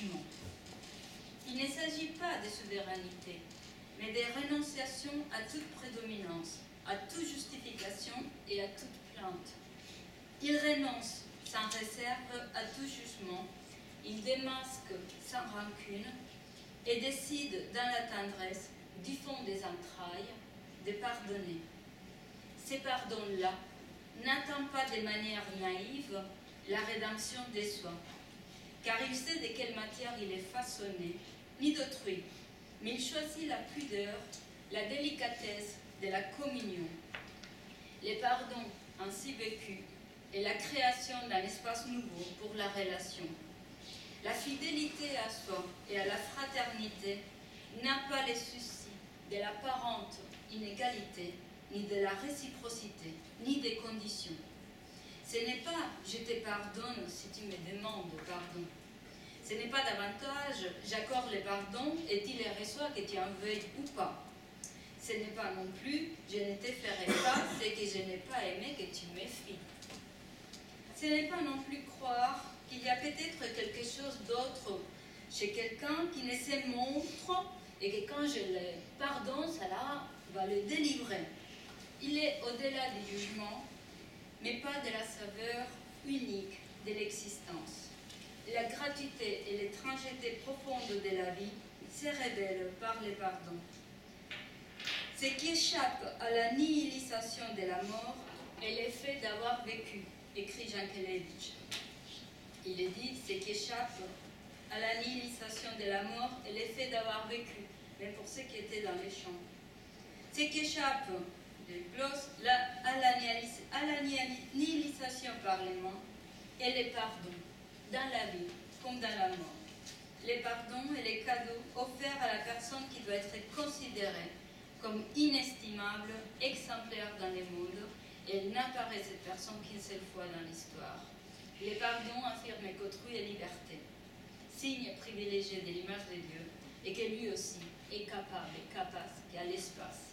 jugement. Il ne s'agit pas de souveraineté, mais de rénonciation à toute prédominance, à toute justification et à toute plainte. Il renonce sans réserve à tout jugement, il démasque sans rancune et décide dans la tendresse, du fond des entrailles, de pardonner. Ces pardons-là n'attendent pas de manière naïve la rédemption des soi, car il sait de quelle matière il est façonné, ni d'autrui, mais il choisit la pudeur, la délicatesse de la communion. Les pardons ainsi vécus est la création d'un espace nouveau pour la relation. La fidélité à soi et à la fraternité n'a pas les soucis de l'apparente inégalité, ni de la réciprocité, ni des conditions. Ce n'est pas « je te pardonne si tu me demandes pardon ». Ce n'est pas davantage « j'accorde le pardon et tu le reçois que tu en veuilles ou pas ». Ce n'est pas non plus « je ne te ferai pas ce que je n'ai pas aimé que tu m'effries ». Ce n'est pas non plus croire qu'il y a peut-être quelque chose d'autre chez quelqu'un qui ne se montre et que quand je le pardonne, cela va le délivrer. Il est au-delà du jugement, mais pas de la saveur unique de l'existence. La gratuité et l'étrangeté profonde de la vie se révèlent par le pardon. Ce qui échappe à la nihilisation de la mort est l'effet d'avoir vécu, écrit Jean Kelevitch. Il est dit, ce qui échappe à la nihilisation de la mort est l'effet d'avoir vécu, même pour ceux qui étaient dans les champs. Ce qui échappe à la nihilisation par les mains est le pardon, dans la vie comme dans la mort. Les pardons et les cadeaux offerts à la personne qui doit être considérée comme inestimable, exemplaire dans le monde, et elle n'apparaît cette personne qu'une seule fois dans l'histoire. Les pardons affirment qu'autrui est liberté, signe privilégié de l'image de Dieu, et que lui aussi est capable et capace qu'à l'espace.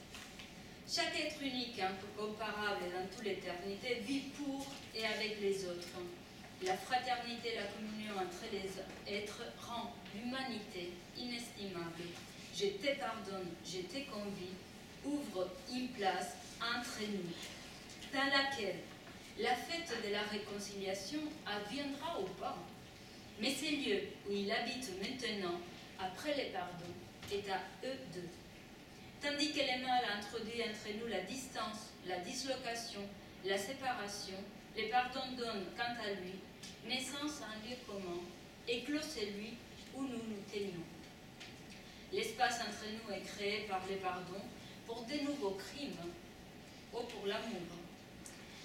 Chaque être unique et incomparable dans toute l'éternité vit pour et avec les autres. La fraternité et la communion entre les êtres rend l'humanité inestimable. Je te pardonne, je te convie, ouvre une place entre nous, dans laquelle la fête de la réconciliation adviendra ou pas. Mais ce lieu où il habite maintenant, après les pardons, est à eux deux. Tandis que le mal a introduit entre nous la distance, la dislocation, la séparation, le pardon donne, quant à lui, naissance à un lieu commun, et clos celui où nous nous tenions. L'espace entre nous est créé par les pardons pour de nouveaux crimes ou pour l'amour.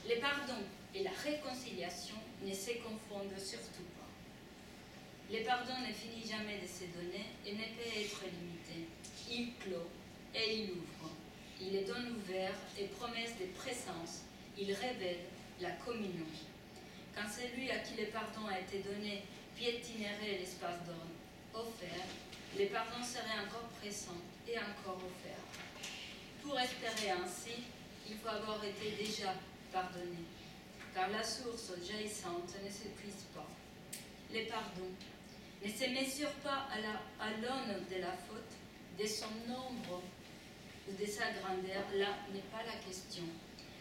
Les pardons et la réconciliation ne se confondent surtout pas. Le pardon ne finit jamais de se donner et ne peut être limité. Il clôt et il ouvre. Il est donne ouvert et promesse de présence. Il révèle la communion. Quand celui à qui le pardon a été donné piétinerait l'espace offert, le pardon serait encore présent et encore offert. Pour espérer ainsi, il faut avoir été déjà pardonné, car la source jaillissante ne s'épuise pas. Le pardon ne se mesure pas à l'aune de la faute, de son nombre ou de sa grandeur. Là n'est pas la question.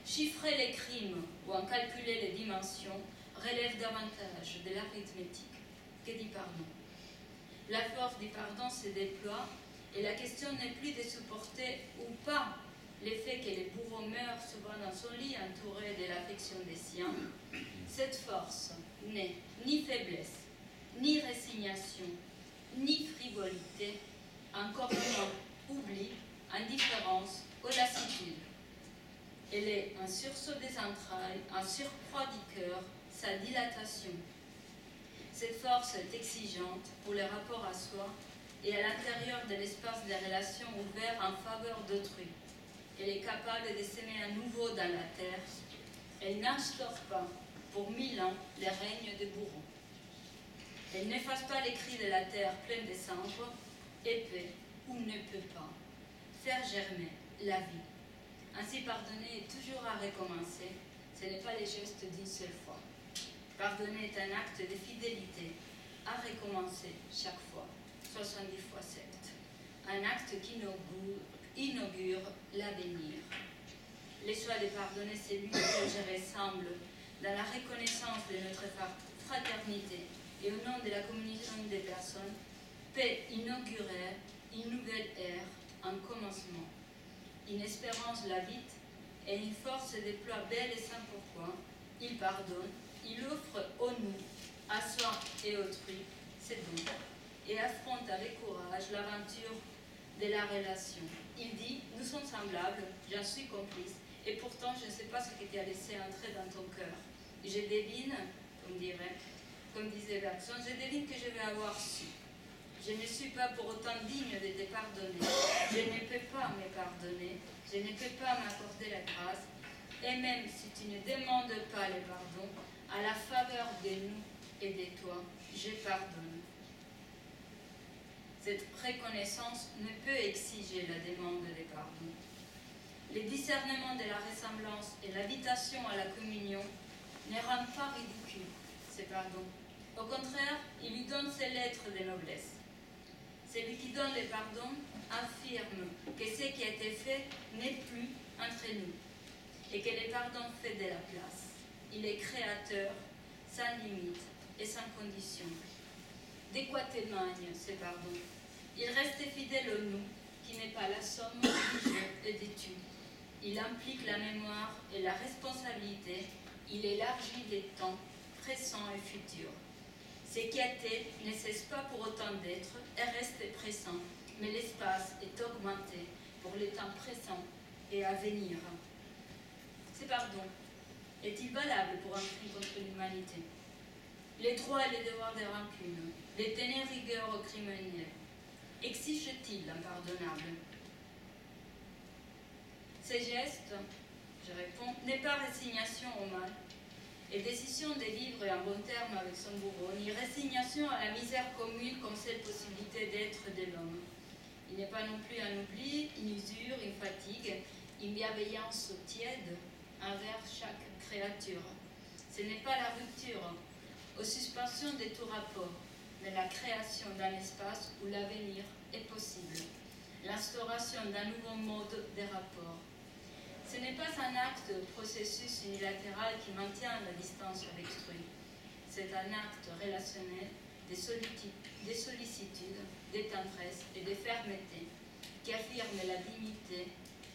Chiffrer les crimes ou en calculer les dimensions relève davantage de l'arithmétique que du pardon. La force du pardon se déploie et la question n'est plus de supporter ou pas le fait que le bourreau meurt souvent dans son lit entouré de l'affection des siens. Cette force n'est ni faiblesse, ni résignation, ni frivolité, encore moins oubli, indifférence ou lassitude. Elle est un sursaut des entrailles, un surcroît du cœur, sa dilatation. Cette force est exigeante pour les rapports à soi et à l'intérieur de l'espace des relations ouvert en faveur d'autrui. Elle est capable de s'aimer à nouveau dans la terre. Elle n'instaure pas pour 1000 ans les règnes des bourreaux. Elle n'efface pas les cris de la terre pleine de cendres, épais ou ne peut pas faire germer la vie. Ainsi pardonner est toujours à recommencer, ce n'est pas le geste d'une seule fois. Pardonner est un acte de fidélité, à recommencer chaque fois, 70 fois 7. Un acte qui inaugure l'avenir. Le choix de pardonner celui que je ressemble dans la reconnaissance de notre fraternité et au nom de la communion des personnes peut inaugurer une nouvelle ère, un commencement. Une espérance la vite et une force déploie belle et sans pourquoi. Il pardonne, il offre au nous, à soi et autrui, ses dons, et affronte avec courage l'aventure de la relation. Il dit, nous sommes semblables, j'en suis complice, et pourtant je ne sais pas ce que tu as laissé entrer dans ton cœur. Je devine, comme disait Bergson, je devine que je vais avoir su. Je ne suis pas pour autant digne de te pardonner. Je ne peux pas me pardonner. Je ne peux pas m'accorder la grâce. Et même si tu ne demandes pas le pardon, à la faveur de nous et de toi, je pardonne. Cette reconnaissance ne peut exiger la demande de pardon. Le discernement de la ressemblance et l'invitation à la communion ne rendent pas ridicule ce pardon. Au contraire, il lui donne ses lettres de noblesse. Celui qui donne le pardon affirme que ce qui a été fait n'est plus entre nous et que le pardon fait de la place. Il est créateur, sans limite et sans condition. De quoi témoigne ce pardon? Il reste fidèle au nous, qui n'est pas la somme du je et du tu. Il implique la mémoire et la responsabilité. Il élargit les temps, présent et futur. Ce qui a été ne cesse pas pour autant d'être et reste présent, mais l'espace est augmenté pour les temps présents et à venir. Ce pardon est-il valable pour un crime contre l'humanité? Les droits et les devoirs des rancunes, les tenir rigueur aux criminels, exige-t-il l'impardonnable? Ces gestes, je réponds, n'est pas résignation au mal, et décision de vivre en bon terme avec son bourreau, ni résignation à la misère commune comme seule possibilité d'être de l'homme. Il n'est pas non plus un oubli, une usure, une fatigue, une bienveillance tiède envers chaque créature. Ce n'est pas la rupture aux suspensions de tout rapport, mais la création d'un espace où l'avenir est possible, l'instauration d'un nouveau mode de rapport. Ce n'est pas un acte de processus unilatéral qui maintient la distance avec autrui. C'est un acte relationnel de sollicitude, de tendresse et de fermeté qui affirme la dignité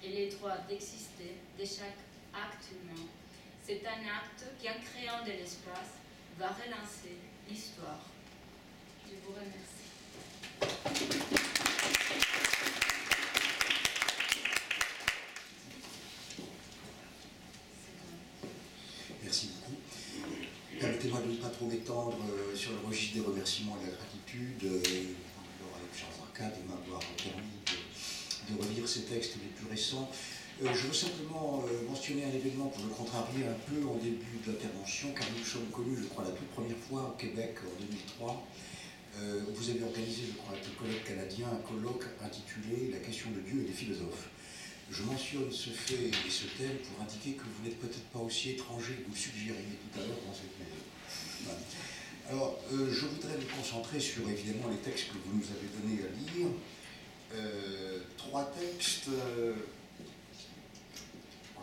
et les droits d'exister de chaque acte humain. C'est un acte qui, en créant de l'espace, va relancer l'histoire. Je vous remercie. Merci beaucoup. Permettez-moi de ne pas trop m'étendre sur le registre des remerciements et de la gratitude. Laura Charles de m'avoir permis de relire ces textes les plus récents. Je veux simplement mentionner un événement pour le contrarier un peu en début d'intervention, car nous sommes connus, je crois, la toute première fois au Québec en 2003. Vous avez organisé, je crois, avec le collègue canadien, un colloque intitulé « La question de Dieu et des philosophes ». Je mentionne ce fait et ce thème pour indiquer que vous n'êtes peut-être pas aussi étranger que vous le suggériez tout à l'heure dans cette maison. Voilà. Alors, je voudrais me concentrer sur, évidemment, les textes que vous nous avez donnés à lire. Trois textes...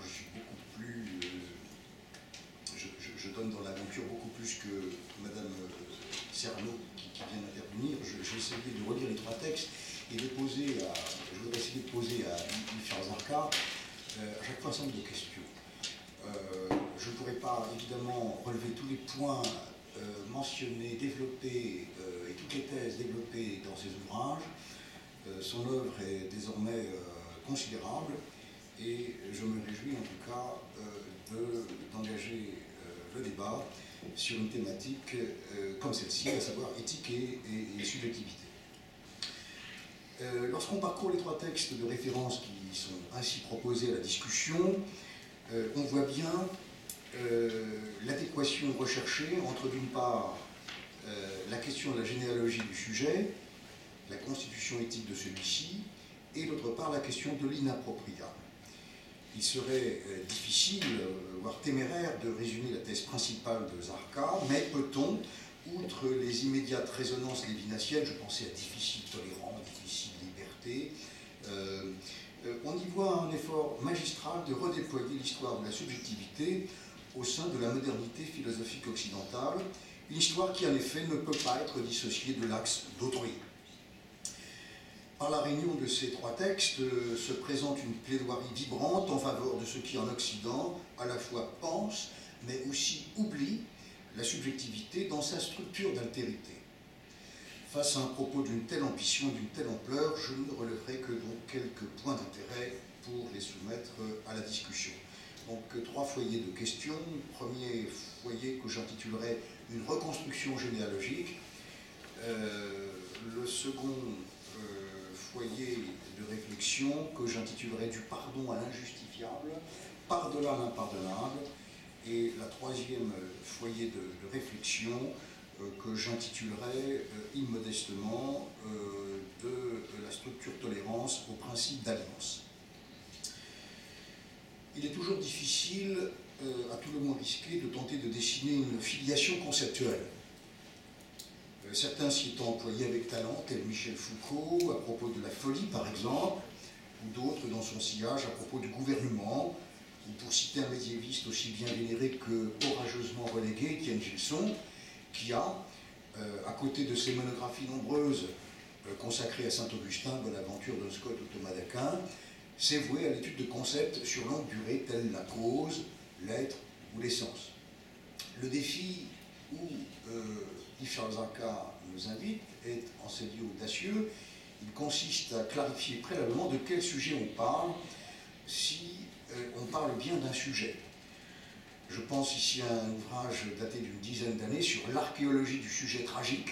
je suis beaucoup plus... je donne dans l'aventure beaucoup plus que Madame Sernault qui vient d'intervenir. J'ai essayé de relire les trois textes et de poser à... Je voudrais essayer de poser à Michel Zarka à chaque fois un certain nombre de questions. Je ne pourrais pas, évidemment, relever tous les points mentionnés, développés, et toutes les thèses développées dans ses ouvrages. Son œuvre est désormais considérable et je me réjouis en tout cas d'engager le débat sur une thématique comme celle-ci, à savoir éthique et subjectivité. Lorsqu'on parcourt les trois textes de référence qui sont ainsi proposés à la discussion, on voit bien l'adéquation recherchée entre, d'une part, la question de la généalogie du sujet, la constitution éthique de celui-ci, et d'autre part, la question de l'inappropriable. Il serait difficile, voire téméraire, de résumer la thèse principale de Zarka, mais peut-on, outre les immédiates résonances lévinassiennes, je pensais à difficile tolérant, difficile liberté, on y voit un effort magistral de redéployer l'histoire de la subjectivité au sein de la modernité philosophique occidentale, une histoire qui en effet ne peut pas être dissociée de l'axe d'autrui. Par la réunion de ces trois textes se présente une plaidoirie vibrante en faveur de ce qui en Occident à la fois pense, mais aussi oublie la subjectivité dans sa structure d'altérité. Face à un propos d'une telle ambition et d'une telle ampleur, je ne relèverai que donc quelques points d'intérêt pour les soumettre à la discussion. Donc trois foyers de questions. Premier foyer que j'intitulerai « Une reconstruction généalogique ». Le second foyer de réflexion que j'intitulerai « Du pardon à l'injustifiable, par-delà l'impardonnable ». Et la troisième foyer de réflexion que j'intitulerai immodestement de la structure tolérance au principe d'alliance. Il est toujours difficile, à tout le moins risqué, de tenter de dessiner une filiation conceptuelle. Certains s'y étant employés avec talent, tel Michel Foucault, à propos de la folie par exemple, ou d'autres dans son sillage à propos du gouvernement, ou pour citer un médiéviste aussi bien vénéré que courageusement relégué, Étienne Gilson, qui a, à côté de ses monographies nombreuses consacrées à Saint-Augustin, Bonaventure, Don Scott ou Thomas d'Aquin, s'est voué à l'étude de concepts sur longue durée tels la cause, l'être ou l'essence. Le défi où Yves-Charles Zarka nous invite est en ces lieux audacieux. Il consiste à clarifier préalablement de quel sujet on parle, si on parle bien d'un sujet. Je pense ici à un ouvrage daté d'une dizaine d'années sur l'archéologie du sujet tragique.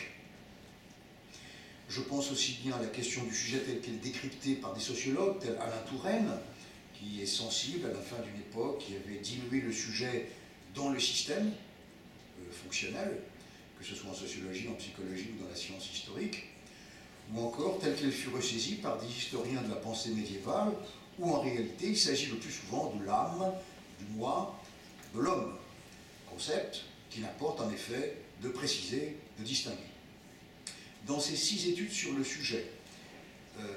Je pense aussi bien à la question du sujet tel qu'elle est décryptée par des sociologues tels Alain Touraine, qui est sensible à la fin d'une époque qui avait dilué le sujet dans le système fonctionnel, que ce soit en sociologie, en psychologie ou dans la science historique, ou encore telle qu'elle fut ressaisie par des historiens de la pensée médiévale, où en réalité il s'agit le plus souvent de l'âme, du moi, de l'homme, concept qu'il importe en effet de préciser, de distinguer. Dans ces 6 études sur le sujet,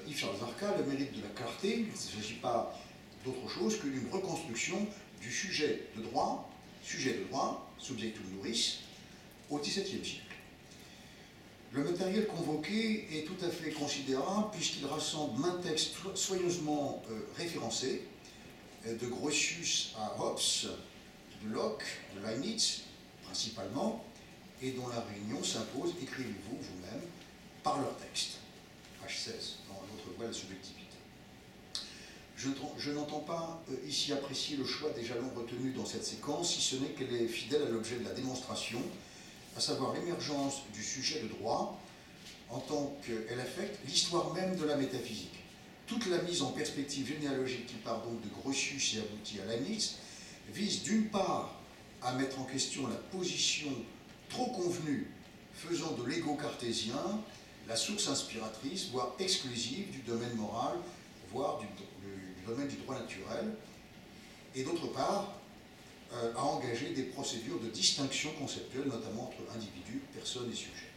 Yves-Charles Zarka a le mérite de la clarté. Il ne s'agit pas d'autre chose que d'une reconstruction du sujet de droit, subjectum juris, au XVIIe siècle. Le matériel convoqué est tout à fait considérable puisqu'il rassemble maints textes soigneusement référencés, de Grotius à Hobbes, de Locke, de Leibniz principalement, et dont la réunion s'impose, écrivez-vous vous-même, par leur texte. Page 16, dans notre voie de la subjectivité. Je n'entends pas ici apprécier le choix des jalons retenus dans cette séquence, si ce n'est qu'elle est fidèle à l'objet de la démonstration, à savoir l'émergence du sujet de droit en tant qu'elle affecte l'histoire même de la métaphysique. Toute la mise en perspective généalogique qui part donc de Grotius et aboutit à Leibniz vise d'une part à mettre en question la position trop convenue faisant de l'ego cartésien la source inspiratrice, voire exclusive du domaine moral, voire du domaine du droit naturel, et d'autre part à engager des procédures de distinction conceptuelle, notamment entre individus, personnes et sujets.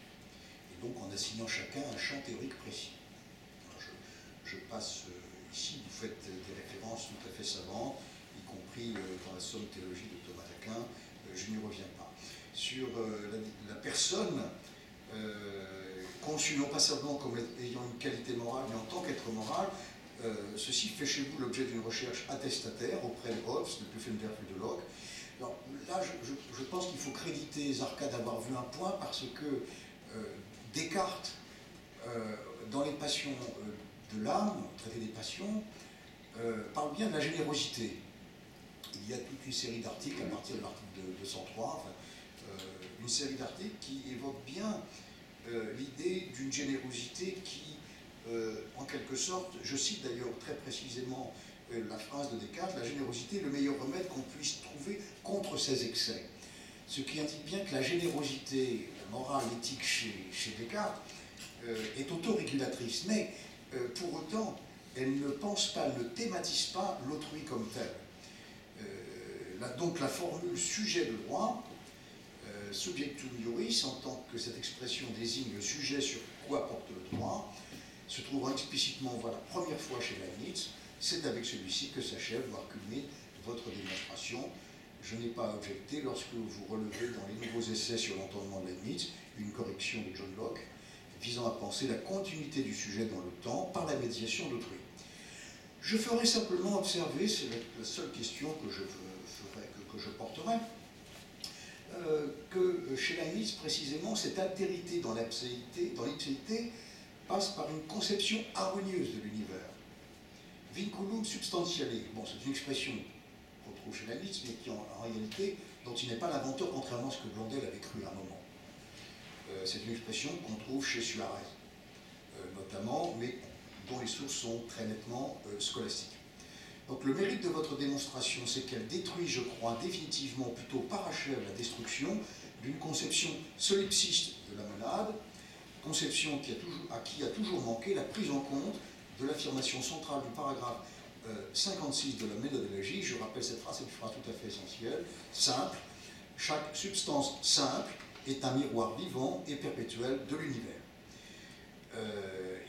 Et donc en assignant chacun un champ théorique précis. Alors je passe ici, vous faites des références tout à fait savantes, y compris dans la Somme théologie de Thomas d'Aquin, je n'y reviens pas. Sur la personne conçue non pas seulement comme ayant une qualité morale, mais en tant qu'être moral, ceci fait chez vous l'objet d'une recherche attestataire auprès de Hobbes, de Pufendorf et de Locke. Alors là, je pense qu'il faut créditer Zarka d'avoir vu un point parce que Descartes, dans les passions de l'âme, traité des passions, parle bien de la générosité. Il y a toute une série d'articles, à partir de l'article 203, une série d'articles qui évoquent bien l'idée d'une générosité qui, en quelque sorte, je cite d'ailleurs très précisément la phrase de Descartes, la générosité est le meilleur remède qu'on puisse trouver contre ses excès. Ce qui indique bien que la générosité morale, éthique chez Descartes est autorégulatrice, mais pour autant, elle ne pense pas, elle ne thématise pas l'autrui comme tel. Donc la formule sujet de droit subjectum iuris, en tant que cette expression désigne le sujet sur quoi porte le droit, se trouvant explicitement pour la première fois chez Leibniz, c'est avec celui-ci que s'achève, voire culmine, votre démonstration. Je n'ai pas objecté lorsque vous relevez dans les nouveaux essais sur l'entendement de Leibniz une correction de John Locke visant à penser la continuité du sujet dans le temps par la médiation d'autrui. Je ferai simplement observer, c'est la seule question que je porterai, que chez Leibniz, précisément, cette altérité dans l'ipséité passe par une conception harmonieuse de l'univers. Vinculum substantiale. Bon, c'est une expression qu'on trouve chez Leibniz, mais qui en réalité, dont il n'est pas l'inventeur, contrairement à ce que Blondel avait cru à un moment. C'est une expression qu'on trouve chez Suarez, notamment, mais dont les sources sont très nettement scolastiques. Donc le mérite de votre démonstration, c'est qu'elle détruit, je crois, définitivement, plutôt parachève la destruction d'une conception solipsiste de la monade, conception à qui a toujours manqué la prise en compte de l'affirmation centrale du paragraphe 56 de la méthodologie. Je rappelle cette phrase, c'est une phrase tout à fait essentielle, simple. Chaque substance simple est un miroir vivant et perpétuel de l'univers.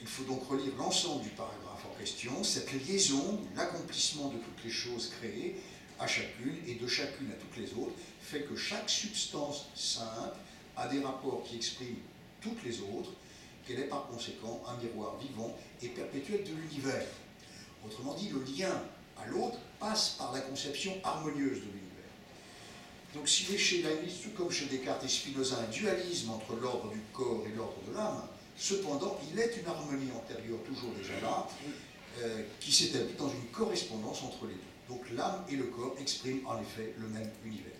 Il faut donc relire l'ensemble du paragraphe en question, cette liaison, l'accomplissement de toutes les choses créées à chacune et de chacune à toutes les autres, fait que chaque substance simple a des rapports qui expriment toutes les autres, qu'elle est par conséquent un miroir vivant et perpétuel de l'univers. Autrement dit, le lien à l'autre passe par la conception harmonieuse de l'univers. Donc s'il est chez Leibniz, tout comme chez Descartes et Spinoza, un dualisme entre l'ordre du corps et l'ordre de l'âme, cependant, il est une harmonie antérieure, toujours déjà là, qui s'établit dans une correspondance entre les deux. Donc l'âme et le corps expriment en effet le même univers.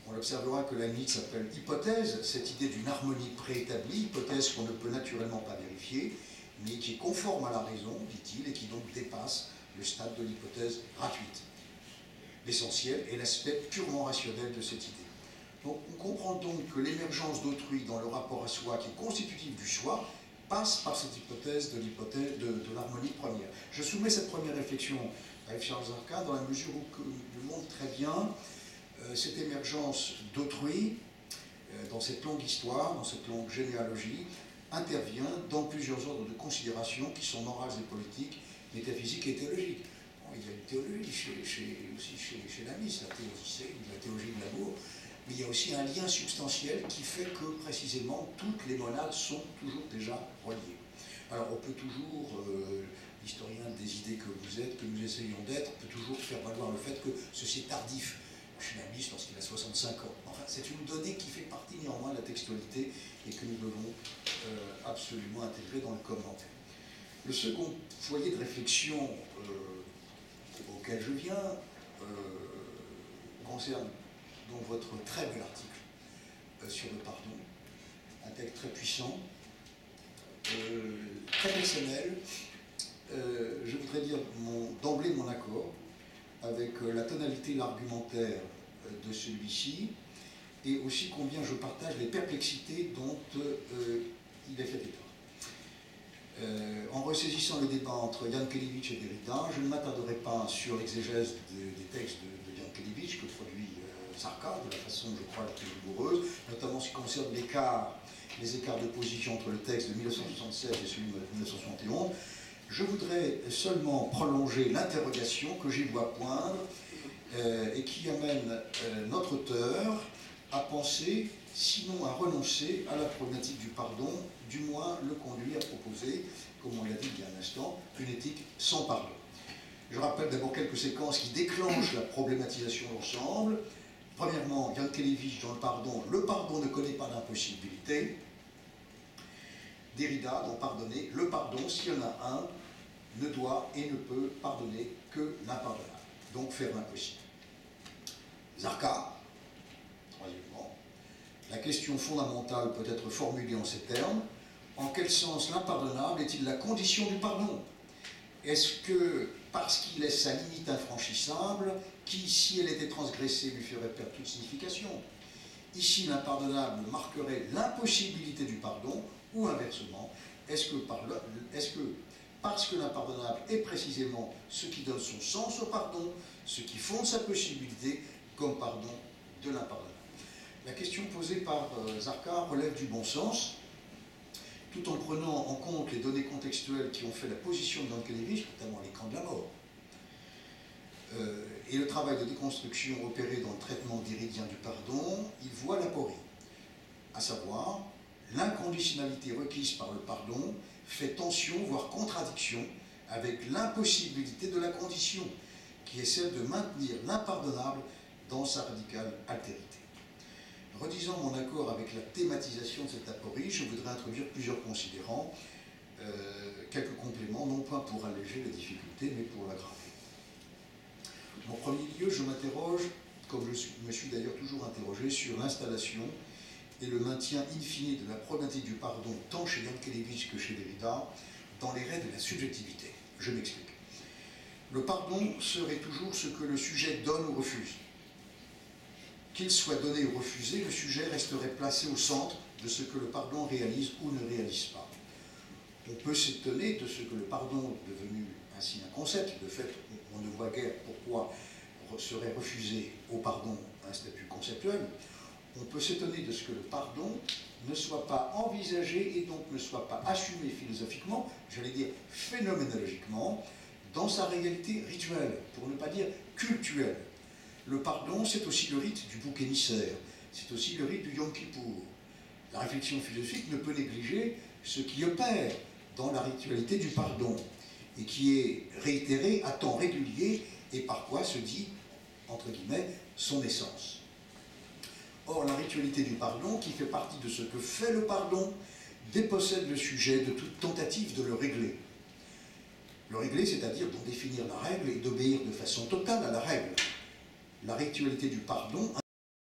On observera que Leibniz s'appelle hypothèse, cette idée d'une harmonie préétablie, hypothèse qu'on ne peut naturellement pas vérifier, mais qui est conforme à la raison, dit-il, et qui donc dépasse le stade de l'hypothèse gratuite. L'essentiel est l'aspect purement rationnel de cette idée. Donc on comprend donc que l'émergence d'autrui dans le rapport à soi, qui est constitutif du soi, passe par cette hypothèse de l'harmonie première. Je soumets cette première réflexion à F. Charles Arcade dans la mesure où il montre très bien cette émergence d'autrui, dans cette longue histoire, dans cette longue généalogie, intervient dans plusieurs ordres de considération qui sont morales et politiques, métaphysiques et théologiques. Bon, il y a une théologie aussi chez Leibniz, la théologie de l'amour, mais il y a aussi un lien substantiel qui fait que, précisément, toutes les monades sont toujours déjà reliées. Alors, on peut toujours, l'historien des idées que vous êtes, que nous essayons d'être, peut toujours faire valoir le fait que ceci est tardif chez Leibniz lorsqu'il a 65 ans. Enfin, c'est une donnée qui fait partie néanmoins de la textualité et que nous devons absolument intégrer dans le commentaire. Le second foyer de réflexion auquel je viens concerne donc votre très bel article sur le pardon, un texte très puissant, très personnel. Je voudrais dire d'emblée mon accord avec la tonalité, l'argumentaire de celui-ci, et aussi combien je partage les perplexités dont il est fait état. En ressaisissant le débat entre Yankelevitch et Derrida, je ne m'attarderai pas sur l'exégèse des textes de Yankelevitch que produit Sarka, de la façon, je crois, la plus rigoureuse, notamment en ce qui concerne les écarts de position entre le texte de 1976 et celui de 1971. Je voudrais seulement prolonger l'interrogation que j'y vois poindre et qui amène notre auteur à penser, sinon à renoncer à la problématique du pardon, du moins le conduit à proposer, comme on l'a dit il y a un instant, une éthique sans pardon. Je rappelle d'abord quelques séquences qui déclenchent la problématisation d'ensemble. Premièrement, Yankelevitch dans le pardon ne connaît pas d'impossibilité. Derrida, dans pardonner, le pardon, s'il y en a un, ne doit et ne peut pardonner que l'impardonnable, donc faire l'impossible. Zarka, troisièmement, la question fondamentale peut être formulée en ces termes. En quel sens l'impardonnable est-il la condition du pardon? Est-ce que, parce qu'il est sa limite infranchissable, qui, si elle était transgressée, lui ferait perdre toute signification? Ici, l'impardonnable marquerait l'impossibilité du pardon, ou inversement, est-ce que parce que l'impardonnable est précisément ce qui donne son sens au pardon, ce qui fonde sa possibilité comme pardon de l'impardonnable? La question posée par Zarka relève du bon sens, tout en prenant en compte les données contextuelles qui ont fait la position de Yankelevitch, notamment les camps de la mort, et le travail de déconstruction opéré dans le traitement d'Iridien du pardon, il voit l'aporie, à savoir l'inconditionnalité requise par le pardon fait tension, voire contradiction, avec l'impossibilité de la condition, qui est celle de maintenir l'impardonnable dans sa radicale altérité. Redisant mon accord avec la thématisation de cette aporie, je voudrais introduire plusieurs considérants, quelques compléments, non pas pour alléger les difficultés, mais pour l'aggraver. En premier lieu, je m'interroge, comme je me suis d'ailleurs toujours interrogé, sur l'installation et le maintien in fine de la problématique du pardon, tant chez Yankelevitch que chez Derrida, dans les raids de la subjectivité. Je m'explique. Le pardon serait toujours ce que le sujet donne ou refuse. Qu'il soit donné ou refusé, le sujet resterait placé au centre de ce que le pardon réalise ou ne réalise pas. On peut s'étonner de ce que le pardon, devenu ainsi un concept, de fait, on ne voit guère pourquoi serait refusé au pardon un statut conceptuel. On peut s'étonner de ce que le pardon ne soit pas envisagé et donc ne soit pas assumé philosophiquement, j'allais dire phénoménologiquement, dans sa réalité rituelle, pour ne pas dire cultuelle. Le pardon, c'est aussi le rite du bouc émissaire, c'est aussi le rite du Yom Kippour. La réflexion philosophique ne peut négliger ce qui opère dans la ritualité du pardon, et qui est réitéré à temps régulier, et par quoi se dit, entre guillemets, son essence. Or, la ritualité du pardon, qui fait partie de ce que fait le pardon, dépossède le sujet de toute tentative de le régler. Le régler, c'est-à-dire d'en définir la règle et d'obéir de façon totale à la règle. La ritualité du pardon